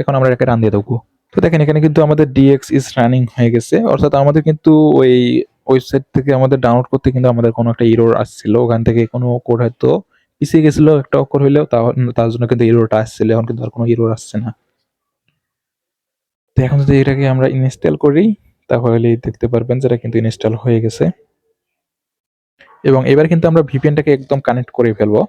এখন আমরা এটাকে রান দিয়ে দেবো। তো দেখেন এখানে কিন্তু আমাদের ডিএক্স ইজ রানিং হয়ে গেছে, অর্থাৎ আমাদের কিন্তু ওই ওয়েবসাইট থেকে আমাদের ডাউনলোড করতে কিন্তু আমাদের কোনো একটা এরর আসছিল, ওখান থেকে কোনো কোড হয়তো পিছিয়ে গেছিল একটা অক্ষর হইলেও, তার জন্য কিন্তু এররটা আসছিল। এখন কিন্তু আর কোনো এরর আসছে না। তো এখন যদি এটাকে আমরা ইনস্টল করি তাহলে দেখতে পারবেন যে এটা কিন্তু ইনস্টল হয়ে গেছে। এবং এবার কিন্তু আমরা ভিপিএনটাকে একদম কানেক্ট করে ফেলবো।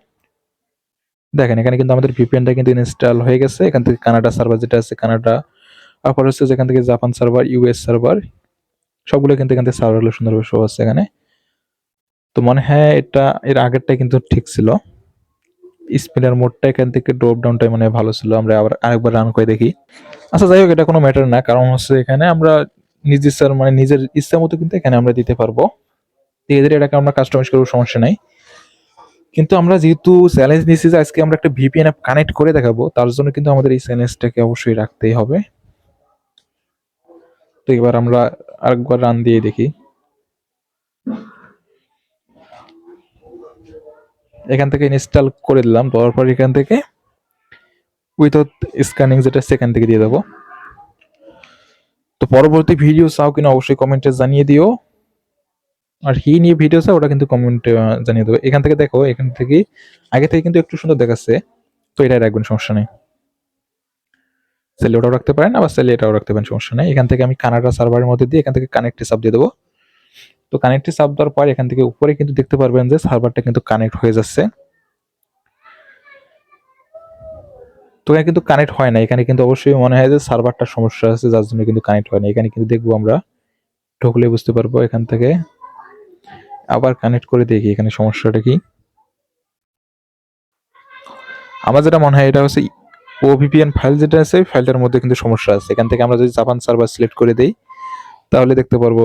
দেখেন এখানে কিন্তু আমাদের ভিপিএনটা কিন্তু ইনস্টল হয়ে গেছে। এখান থেকে কানাডা সার্ভার যেটা আছে কানাডা, তারপর হচ্ছে যেখান থেকে জাপান সার্ভার, ইউএস সার্ভার, সবগুলো কিন্তু এখান থেকে সার্ভারগুলো সুন্দরভাবে শো আছে এখানে। তো মনে হয় এটা এর আগেরটা কিন্তু ঠিক ছিল। স্পিনার মোডটা এখান থেকে ড্রপ ডাউনটা মানে ভালো ছিল। আমরা আবার আরেকবার রান করে দেখি। আচ্ছা যাই হোক, এটা কোনো ম্যাটার না, কারণ হচ্ছে এখানে আমরা নিজের ইচ্ছা মতো কিন্তু এখানে আমরা দিতে পারবো। ধীরে ধীরে এটাকে আমরা কাস্টমাইজ করবো, সমস্যা নাই। কিন্তু আমরা যেহেতু চ্যালেঞ্জ নিচ্ছি যে আজকে আমরা একটা ভিপিএন অ্যাপ কানেক্ট করে দেখাবো, তার জন্য কিন্তু আমাদের এই চ্যালেঞ্জটাকে অবশ্যই রাখতেই হবে। তো এবার আমরা আরেকবার রান দিয়ে দেখি। এখান থেকে ইনস্টল করে দিলাম, দেওয়ার পর এখান থেকে উইথআউট স্ক্যানিং যেটা সেখান থেকে দিয়ে দেবো। তো পরবর্তী ভিডিও চাও কিনা অবশ্যই কমেন্টে জানিয়ে দিও। আর কি নিয়ে ভিডিও চাও ওটা কিন্তু কমেন্টে জানিয়ে দেবো। এখান থেকে দেখো, এখান থেকে আগে থেকে কিন্তু একটু সুন্দর দেখাচ্ছে, তো এটাই রাখবেন, সমস্যা নেই। চাইলে ওটাও রাখতে পারেন, আবার চাইলে এটাও রাখতে পারেন, সমস্যা নেই। এখান থেকে আমি কানাডা সার্ভারের মধ্যে দিয়ে এখান থেকে কানেক্টে সাব দিয়ে দেবো। তো কানেক্টে সাব দেওয়ার পর এখান থেকে উপরে কিন্তু দেখতে পারবেন যে সার্ভারটা কিন্তু কানেক্ট হয়ে যাচ্ছে। তো এখানে কিন্তু কানেক্ট হয় না, এখানে কিন্তু অবশ্যই মনে হয় যে সার্ভারটার সমস্যা আছে, যার জন্য কিন্তু কানেক্ট হয় না। এখানে কিন্তু দেখবো আমরা ঢুকলে বুঝতে পারবো। এখান থেকে আবার কানেক্ট করে দেখি এখানে সমস্যাটা কি। আমার যেটা মনে হয় এটা হচ্ছে ওভিপিএন ফাইল যেটা আছে, ফাইলটার মধ্যে কিন্তু সমস্যা আছে। এখান থেকে আমরা যদি জাপান সার্ভার সিলেক্ট করে দেই তাহলে দেখতে পারবো,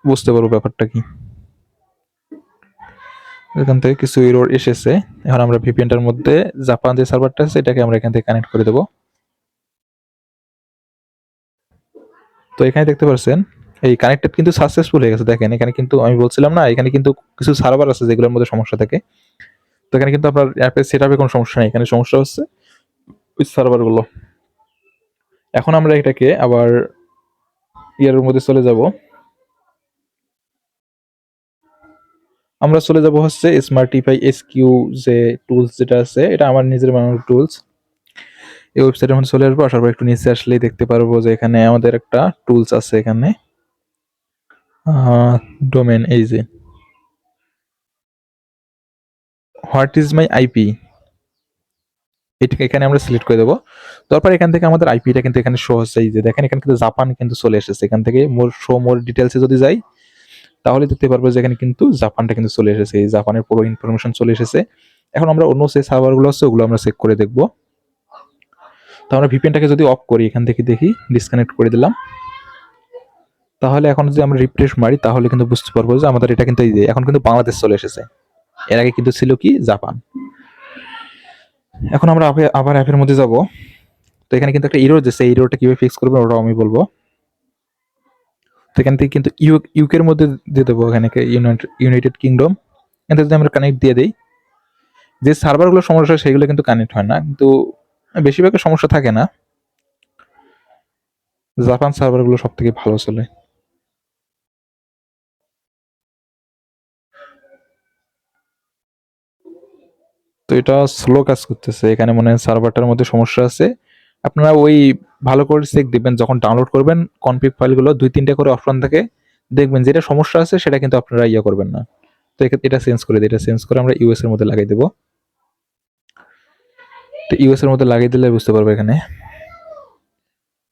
বুঝতে পারবো ব্যাপারটা কি। এখান থেকে কিছু এরর এসেছে। এখন আমরা ভিপিএনটার মধ্যে জাপান যে সার্ভারটা আছে এটাকে আমরা এখান থেকে কানেক্ট করে দেবো। তো এখানে দেখতে পাচ্ছেন এই কানেক্টেড কিন্তু সাকসেসফুল হয়ে গেছে। দেখেন এখানে কিন্তু আমি বলছিলাম না, এখানে কিন্তু কিছু সার্ভার আছে যেগুলোর মধ্যে সমস্যা থাকে। তো এখানে কিন্তু আপনার অ্যাপের সেটআপে কোনো সমস্যা নেই, এখানে সমস্যা হচ্ছে ওই সার্ভারগুলো। এখন আমরা এটাকে আবার ইয়ারের মধ্যে চলে যাব। আমরা চলে যাব হচ্ছে স্মার্টিফাই এসকিউ যে টুলস যেটা আছে, এটা আমার নিজের বানানোর টুলস। এই ওয়েবসাইটের মধ্যে চলে আসবো, আসার পর একটু নিচে আসলেই দেখতে পারবো যে এখানে আমাদের একটা টুলস আছে। এখানে ডোমেন, এই যে হোয়াট ইজ মাই আইপি, এটাকে এখানে আমরা সিলেক্ট করে দেবো। তারপর এখান থেকে আমাদের আইপিটা কিন্তু এখানে শো হচ্ছে। এই যে দেখেন এখানে কিন্তু জাপান কিন্তু চলে এসেছে। এখান থেকে মোর ডিটেলসে যদি যাই তাহলে দেখতে পারবো যে এখানে কিন্তু জাপানটা কিন্তু চলে এসেছে, এই জাপানের পুরো ইনফরমেশন চলে এসেছে। এখন আমরা অন্য যে সার্ভারগুলো আছে ওগুলো আমরা চেক করে দেখবো। তো আমরা ভিপিএনটাকে যদি অফ করি, এখান থেকে দেখি ডিসকানেক্ট করে দিলাম, তাহলে এখন যদি আমরা রিফ্রেশ মারি তাহলে কিন্তু বুঝতে পারবো যে আমাদের এটা কিন্তু এই যে এখন কিন্তু বাংলাদেশ চলে এসেছে। এর আগে কিন্তু ছিল কি জাপান। এখন আমরা আবার অ্যাপের মধ্যে যাব। তো এখানে কিন্তু একটা ইরোর দিচ্ছে, এই ইরোরটা কিভাবে ফিক্স করবেন ওটাও আমি বলবো। তো এখান থেকে কিন্তু ইউকের মধ্যে দিয়ে দেবো, এখানে ইউনাইটেড কিংডম। এখানে যদি আমরা কানেক্ট দিয়ে দিই, যে সার্ভারগুলো সমস্যা হয় সেগুলো কিন্তু কানেক্ট হয় না, কিন্তু বেশিরভাগের সমস্যা থাকে না। জাপান সার্ভারগুলো সব থেকে ভালো চলে। তো এটা স্লো কাজ করতেছে, এখানে মনে হয় সার্ভারটার মধ্যে সমস্যা আছে। আপনারা ওই ভালো করে চেক দিবেন যখন ডাউনলোড করবেন, কনফিগ ফাইলগুলো 2-3টা করে অপশন থাকে, দেখবেন যেটা সমস্যা আছে সেটা কিন্তু আপনারা ইয়ে করবেন না। তো এটা চেঞ্জ করে দিই, এটা চেঞ্জ করে আমরা ইউএস এর মধ্যে লাগাই দেবো। তো ইউএস এর মধ্যে লাগিয়ে দিলে বুঝতে পারবে এখানে।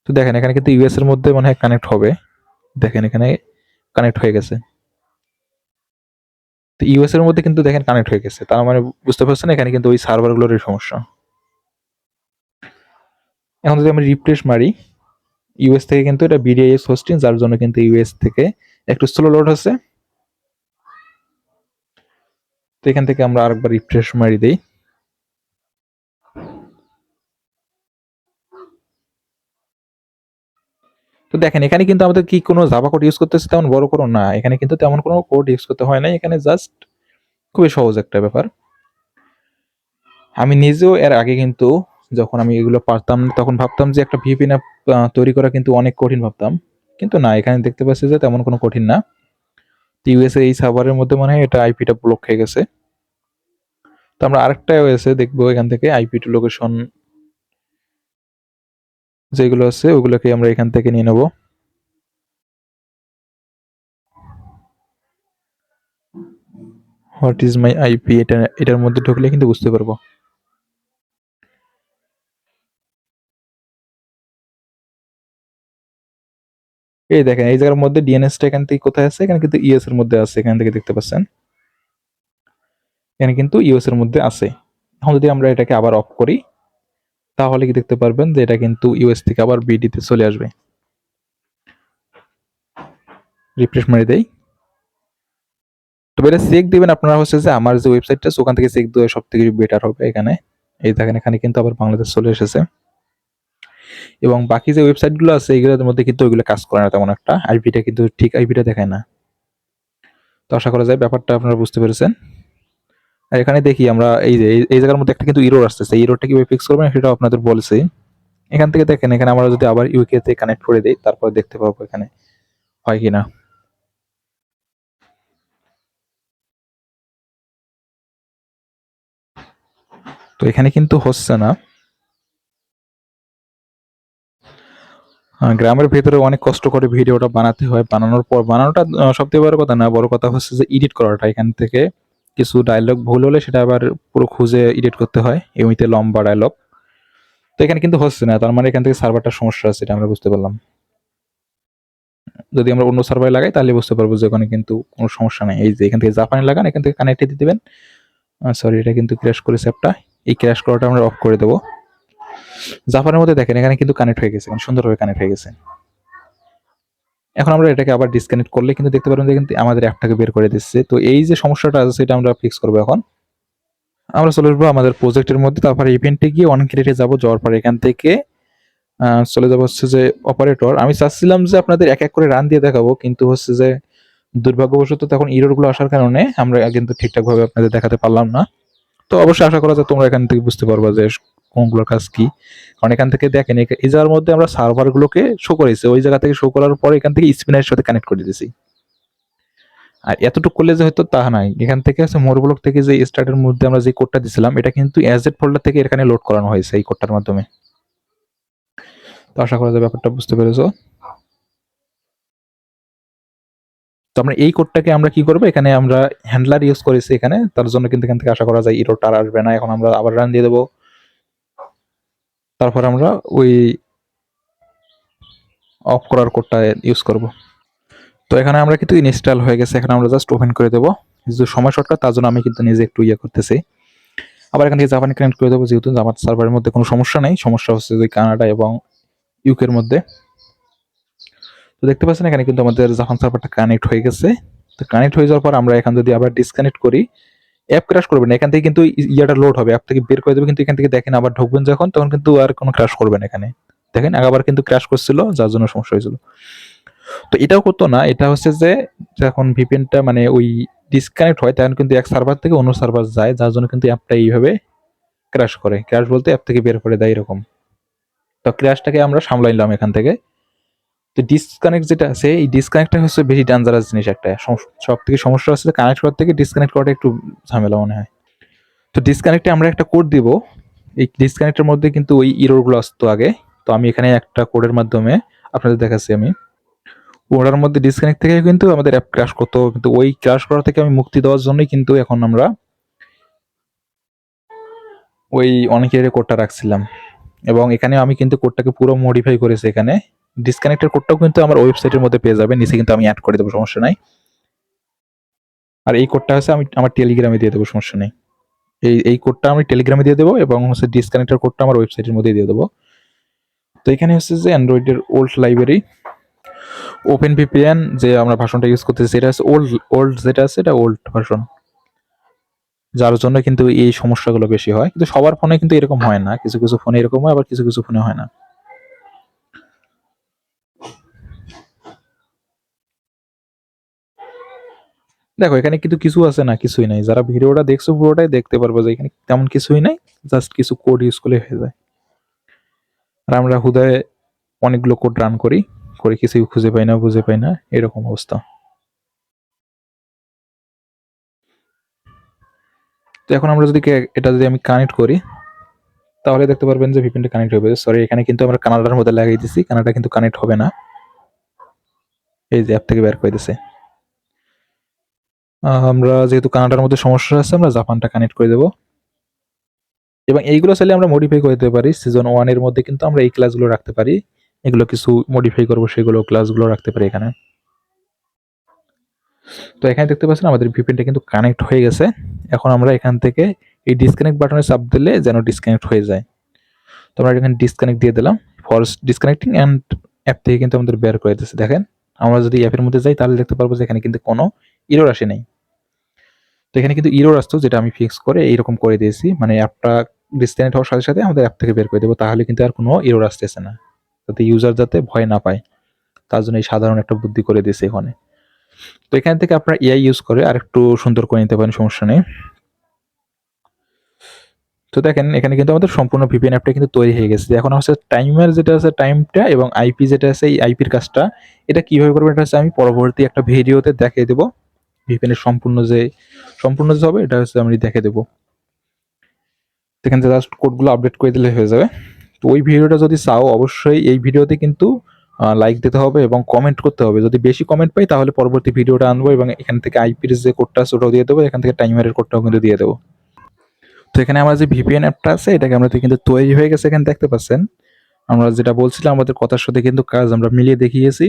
তো দেখেন এখানে কিন্তু ইউএস এর মধ্যে মনে হয় কানেক্ট হবে। দেখেন এখানে কানেক্ট হয়ে গেছে। তো ইউএস এর মধ্যে কিন্তু দেখেন কানেক্ট হয়ে গেছে, তার মানে বুঝতে পারছেন এখানে কিন্তু ওই সার্ভারগুলোরই সমস্যা। এখন যদি আমরা রিফ্রেশ মারি, ইউএস থেকে কিন্তু এটা বিডিএস হোস্টিং, যার জন্য কিন্তু ইউএস থেকে একটু স্লো লোড হচ্ছে। তো এখান থেকে আমরা আরেকবার রিফ্রেশ মারি দেই। তো দেখেন এখানে কিন্তু আমাদের কি কোনো জাভা কোড ইউজ করতেছে তেমন বড় কোনো না, এখানে কিন্তু তেমন কোনো কোড ইউজ করতে হয় না, এখানে জাস্ট খুবই সহজ একটা ব্যাপার। আমি নিজেও এর আগে কিন্তু যখন আমি এগুলো পারতাম না, তখন ভাবতাম যে একটা ভিপিএন অ্যাপ তৈরি করা কিন্তু অনেক কঠিন ভাবতাম, কিন্তু না, এখানে দেখতে পাচ্ছি যে তেমন কোনো কঠিন না। ইউএসএ এই সার্ভারের মধ্যে মনে হয় এটা আইপিটা ব্লক হয়ে গেছে। তো আমরা আরেকটা ওয়েসে দেখবো, এখান থেকে আইপি টু লোকেশন যেগুলো আছে ওগুলোকে আমরা এখান থেকে নিয়ে নেব। হোয়াট ইজ মাই আইপি, এটার মধ্যে ঢুকলে কিন্তু বুঝতে পারবো। এই দেখেন এই জায়গার মধ্যে ডিএনএসটা এখান থেকে কোথায় আছে, এখানে কিন্তু ইএস এর মধ্যে আছে, এখান থেকে দেখতে পাচ্ছেন এখানে কিন্তু ইউএস এর মধ্যে আছে। এখন যদি আমরা এটাকে আবার অফ করি, তাহলে কি দেখতে পারবেন যে এটা কিন্তু ইউএস থেকে আবার বিডিতে চলে আসবে। রিফ্রেশ মারি দেই। তো এটা চেক দিবেন আপনারা হচ্ছে যে আমার যে ওয়েবসাইটটা আছে ওখান থেকে চেক দেওয়া সব থেকে বেটার হবে। এখানে এই দেখেন এখানে কিন্তু আবার বাংলাদেশ চলে এসেছে, এবং বাকি যে ওয়েবসাইটগুলো আছে এগুলোর মধ্যে কিন্তু ওইগুলো কাজ করে না তেমন একটা, আইপিটা কিন্তু ঠিক আইপিটা দেখায় না। তো আশা করা যায় ব্যাপারটা আপনারা বুঝতে পেরেছেন। আর এখানে দেখি আমরা এই যে এই জায়গার মধ্যে একটা কিন্তু ইরোর আসতেছে, এই ইরোরটা কিভাবে ফিক্স করবেন সেটাও আপনাদের বলছি। এখান থেকে দেখেন এখানে আমরা যদি আবার ইউকে তে কানেক্ট করে দেই, তারপর দেখতে পাবো এখানে হয় কিনা। তো এখানে কিন্তু হচ্ছে না। গ্রামের ভেতরে অনেক কষ্ট করে ভিডিওটা বানাতে হয়, বানানোর পর বানানোটা সবথেকে বড় কথা না, বড় কথা হচ্ছে যে এডিট করাটা। এখান থেকে কিছু ডায়লগ ভুল হলে সেটা আবার পুরো খুঁজে এডিট করতে হয়, এমনিতে লম্বা ডায়লগ। তো এখানে কিন্তু হচ্ছে না, তার মানে এখান থেকে সার্ভারটার সমস্যা আছে, এটা আমরা বুঝতে পারলাম। যদি আমরা অন্য সার্ভারে লাগাই তাহলে বুঝতে পারবো যে ওখানে কিন্তু কোনো সমস্যা নেই। এই যে এখান থেকে জাপানে লাগান, এখান থেকে কানেক্ট দিয়ে দিবেন। সরি, এটা কিন্তু ক্র্যাশ করেছে অ্যাপটা, এই ক্র্যাশ করাটা আমরা অফ করে দেবো। জাপানের মধ্যে দেখেন এখানে কিন্তু কানেক্ট হয়ে গেছে, সুন্দরভাবে কানেক্ট হয়ে গেছে। এখন আমরা এটাকে আবার ডিসকানেক্ট করলে কিন্তু দেখতে পারবেন যে কিন্তু আমাদের অ্যাপটাকে বের করে দিচ্ছে। তো এই যে সমস্যাটা আছে সেটা আমরা ফিক্স করবো। এখন আমরা চলে আসবো আমাদের প্রজেক্টের মধ্যে, তারপরে ইভেন্টে গিয়ে অন ক্রিয়েটে যাবো, যাওয়ার পরে এখান থেকে চলে যাবো হচ্ছে যে অপারেটর। আমি চাচ্ছিলাম যে আপনাদের এক এক করে রান দিয়ে দেখাবো, কিন্তু হচ্ছে যে দুর্ভাগ্যবশত তখন ইরর গুলো আসার কারণে আমরা কিন্তু ঠিকঠাক ভাবে আপনাদের দেখাতে পারলাম না। তো অবশ্যই আশা করা যায় তোমরা এখান থেকে বুঝতে পারবা যে কোনগুলোর কাজ কি। কারণ এখান থেকে দেখেন এই জায়গার মধ্যে আমরা সার্ভার গুলোকে শো করেছি, ওই জায়গা থেকে শো করার পর এখান থেকে স্পিনের সাথে কানেক্ট করে দিয়েছি। আর এতটুকু করলে যে হয়তো তা নাই, এখান থেকে আছে মোর ব্লক থেকে যে স্টার্টের মধ্যে আমরা যে কোডটা দিছিলাম এটা কিন্তু অ্যাজেট ফোল্ডার থেকে এখানে লোড করানো হয়েছে এই কোডটার মাধ্যমে। তো আশা করা যায় ব্যাপারটা বুঝতে পেরেছো। তো আমরা এই কোডটাকে আমরা কি করবো, এখানে আমরা হ্যান্ডলার ইউজ করেছি এখানে, তার জন্য কিন্তু এখান থেকে আশা করা যায় ইরোটা আর আসবে না। এখন আমরা আবার রান দিয়ে দেবো, তারপর আমরা ওই অফ করার কোডটা ইউজ করব। তো এখানে আমরা কিন্তু ইনস্টল হয়ে গেছে, এখন আমরা জাস্ট ওপেন করে দেবো। যে সময় শর্টকাট তার জন্য আমি কিন্তু নিজে একটু ইয়ে করতেছি। আবার এখান থেকে জাপানে কানেক্ট করে দেবো, যেহেতু আমার সার্ভারের মধ্যে কোনো সমস্যা নেই, সমস্যা হচ্ছে যে কানাডা এবং ইউকের মধ্যে। তো দেখতে পাচ্ছেন এখানে কিন্তু আমাদের জাপান সার্ভারটা কানেক্ট হয়ে গেছে। তো কানেক্ট হয়ে যাওয়ার পর আমরা এখান যদি আবার ডিসকানেক্ট করি, অ্যাপ ক্র্যাশ করবে না, এখান থেকে কিন্তু ইয়াটা লোড হবে, অ্যাপ থেকে বের করে দেবে, কিন্তু এখান থেকে দেখেন আবার ঢুকবেন যখন তখন কিন্তু আর কোনো ক্র্যাশ করবে না। এখানে দেখেন আবার কিন্তু ক্র্যাশ করছিল, যার জন্য সমস্যা হয়েছিল। তো এটাও করতো না, এটা হচ্ছে যে যখন ভিপিএনটা মানে ওই ডিসকানেক্ট হয় তখন কিন্তু এক সার্ভার থেকে অন্য সার্ভার যায়, যার জন্য কিন্তু অ্যাপটা এইভাবে ক্র্যাশ করে। ক্র্যাশ বলতে অ্যাপ থেকে বের করে দেয় এরকম। তো ক্র্যাশটাকে আমরা সামলাই নিলাম এখান থেকে। তো ডিসকানেক্ট যেটা আছে, এই ডিসকানেক্টটা হচ্ছে বেশি ডেঞ্জারাস জিনিস একটা। সব থেকে সমস্যা হচ্ছে কানেক্ট করার থেকে ডিসকানেক্ট করাটা একটু ঝামেলা মনে হয়। তো ডিসকানেক্টে আমরা একটা কোড দিব, এই ডিসকানেক্টের মধ্যে কিন্তু ওই ইরোরগুলো আসতো আগে। তো আমি এখানে একটা কোডের মাধ্যমে আপনাদের দেখাচ্ছি। আমি ওটার মধ্যে ডিসকানেক্ট থেকে কিন্তু আমাদের অ্যাপ ক্র্যাশ করতো, কিন্তু ওই ক্র্যাশ করা থেকে আমি মুক্তি দেওয়ার জন্যই কিন্তু এখন আমরা ওই অনেকের কোডটা রাখছিলাম, এবং এখানে আমি কিন্তু কোডটাকে পুরো মডিফাই করেছি। এখানে ডিসকানেক্টের কোডটাও কিন্তু আমার ওয়েবসাইটের মধ্যে পেয়ে যাবে, নিচে কিন্তু আমি অ্যাড করে দেবো, সমস্যা নাই। আর এই কোডটা হচ্ছে আমি আমার টেলিগ্রামে দিয়ে দেবো, সমস্যা নেই। এই কোডটা আমি টেলিগ্রামে দিয়ে দেবো এবং হচ্ছে ডিসকানেক্টের কোডটা আমার ওয়েবসাইটের মধ্যে দিয়ে দেবো। তো এখানে হচ্ছে যে অ্যান্ড্রয়েডের ওল্ড লাইব্রেরি ওপেন ভিপিএন যে আমরা ভার্সনটা ইউজ করতেছি এটা হচ্ছে ওল্ড যেটা আছে এটা ওল্ড ভার্সন, যার জন্য কিন্তু এই সমস্যাগুলো বেশি হয়। কিন্তু সবার ফোনে কিন্তু এরকম হয় না, কিছু কিছু ফোনে এরকম হয়, আবার কিছু কিছু ফোনে হয় না। দেখো এখানে কিন্তু কিছু আছে না, কিছুই নাই। যারা ভিডিওটা দেখছো পুরোটাই দেখতে পারবো যে এখানে তেমন কিছুই নাই, জাস্ট কিছু কোড ইউজ করলে হয়ে যায়। আর আমরা হুদায় অনেকগুলো কোড রান করি, করে কিছুই খুঁজে পাই না, বুঝে পাই না, এরকম অবস্থা। তো এখন আমরা যদি এটা যদি আমি কানেক্ট করি তাহলে দেখতে পারবেন যে ভিপিএনটা কানেক্ট হবে। সরি, এখানে কিন্তু আমরা কানাডার মধ্যে লাগিয়ে দিছি, কানাডা কিন্তু কানেক্ট হবে না, এই যে অ্যাপ থেকে বের করে দিছে। আমরা যেহেতু কানাডার মধ্যে সমস্যা আছে, আমরা জাপানটা কানেক্ট করে দেবো। এবং এইগুলো চাইলে আমরা মডিফাই করে দিতে পারি। সিজন 1 এর মধ্যে কিন্তু আমরা এই ক্লাসগুলো রাখতে পারি, এগুলো কিছু মডিফাই করবো সেগুলো ক্লাসগুলো রাখতে পারি এখানে। তো এখানে দেখতে পাচ্ছেন আমাদের ভিপিএনটা কিন্তু কানেক্ট হয়ে গেছে। এখন আমরা এখান থেকে এই ডিসকানেক্ট বাটনে চাপ দিলে যেন ডিসকানেক্ট হয়ে যায়। তো আমরা এখানে ডিসকানেক্ট দিয়ে দিলাম, ফরস ডিসকানেক্টিং অ্যান্ড অ্যাপ থেকে কিন্তু আমাদের বের করে দিচ্ছে। দেখেন আমরা যদি অ্যাপের মধ্যে যাই তাহলে দেখতে পারবো যে এখানে কিন্তু কোনো ইরর আসে নাই। তো এখানে কিন্তু ইরর আসতো, যেটা আমি ফিক্স করে এইরকম করে দিয়েছি, মানে অ্যাপটা ডিসকানেক্ট হওয়ার সাথে সাথে আমাদের অ্যাপ থেকে বের করে দেবো, তাহলে কিন্তু আর কোনো ইরর আসতেছে না, যাতে ইউজার যাতে ভয় না পায়, তার জন্য এই সাধারণ একটা বুদ্ধি করে দিয়েছে এখানে। তো এখান থেকে আপনারা এআই ইউজ করে আর একটু সুন্দর করে নিতে পারেন, সমস্যা নেই। তো দেখেন এখানে কিন্তু আমাদের সম্পূর্ণ ভিপিএন অ্যাপটা কিন্তু তৈরি হয়ে গেছে। এখন হচ্ছে টাইমার যেটা আছে টাইমটা এবং আইপি যেটা আছে এই আইপির কাজটা এটা কিভাবে করবেন এটা হচ্ছে আমি পরবর্তী একটা ভিডিওতে দেখিয়ে দেবো। ভিপিএন এর সম্পূর্ণ যে হবে এটা হচ্ছে আমি দেখিয়ে দেবো। এখানে জাস্ট কোডগুলো আপডেট করে দিলে হয়ে যাবে। তো ওই ভিডিওটা যদি চাও অবশ্যই এই ভিডিওতে কিন্তু লাইক দিতে হবে এবং কমেন্ট করতে হবে। যদি বেশি কমেন্ট পাই তাহলে পরবর্তী ভিডিওটা আনবো এবং এখান থেকে আইপির যে কোডটা আছে ওটাও দিয়ে দেবো, এখান থেকে টাইমারের কোডটাও কিন্তু দিয়ে দেবো। তো এখানে আমার যে ভিপিএন অ্যাপটা আছে এটাকে আমরা কিন্তু তৈরি হয়ে গেছে, এখানে দেখতে পাচ্ছেন। আমরা যেটা বলছিলাম আমাদের কথার সাথে কিন্তু কাজ আমরা মিলিয়ে দেখিয়েছি।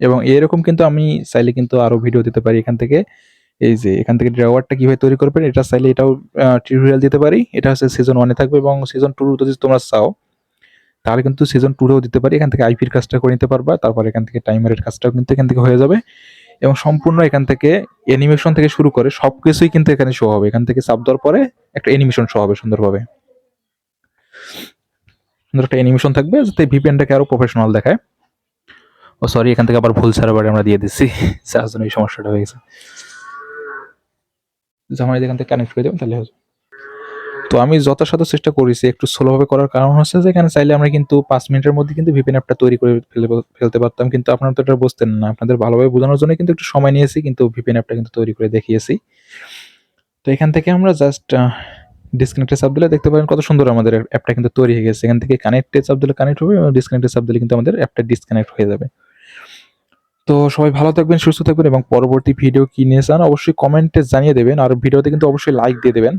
এবং এরকম কিন্তু আমি চাইলে কিন্তু আরো ভিডিও দিতে পারি এখান থেকে। এই যে এখান থেকে ড্রাইভারটা কিভাবে তৈরি করবেন এটা চাইলে এটাও টিউটোরিয়াল দিতে পারি। এটা হচ্ছে সিজন 1 এ থাকবে এবং সিজন 2 যদি তোমরা চাও তাহলে কিন্তু সিজন 2 এও দিতে পারি। এখান থেকে আইপির কাজটা করে নিতে পারবা, তারপর এখান থেকে টাইমারের কাজটাও কিন্তু এখান থেকে হয়ে যাবে এবং সম্পূর্ণ এখান থেকে অ্যানিমেশন থেকে শুরু করে সবকিছুই কিন্তু এখানে শো হবে। এখান থেকে চাপ দেওয়ার পরে একটা অ্যানিমেশন শো হবে সুন্দরভাবে, সুন্দর একটা অ্যানিমেশন থাকবে যাতে ভিপিএনটাকে আরো প্রফেশনাল দেখায়। ও সরি, এখান থেকে আবার ভুল সার্ভারে আমরা দিয়ে দিচ্ছি, যার জন্য এই সমস্যাটা হয়ে গেছে। জামাই এখান থেকে কানেক্ট করে দেবেন তাহলে হবে। তো আমি যথাসাধ্য চেষ্টা করেছি একটু স্লোভাবে করার কারণ হচ্ছে যে এখানে চাইলে আমরা কিন্তু 5 মিনিটের মধ্যে কিন্তু ভিপিএন অ্যাপটা তৈরি করে ফেলতে পারতাম, কিন্তু আপনারা তো এটা বুঝতেন না। আপনাদের ভালোভাবে বোঝানোর জন্য কিন্তু একটু সময় নিয়েছি, কিন্তু ভিপিএন অ্যাপটা কিন্তু তৈরি করে দেখিয়েছি। তো এখান থেকে আমরা জাস্ট ডিসকানেক্টে চাপ দিলে দেখতে পারেন কত সুন্দর আমাদের অ্যাপটা কিন্তু তৈরি হয়ে গেছে। এখান থেকে কানেক্টে চাপ দিলে কানেক্ট হবে এবং ডিসকানেক্টে চাপ দিলে কিন্তু আমাদের অ্যাপটা ডিসকানেক্ট হয়ে যাবে। তো সবাই ভালো থাকবেন, সুস্থ থাকবেন এবং পরবর্তী ভিডিও কি নিয়ে চান অবশ্যই কমেন্টে জানিয়ে দেবেন আর ভিডিওতে কিন্তু অবশ্যই লাইক দিয়ে দেবেন।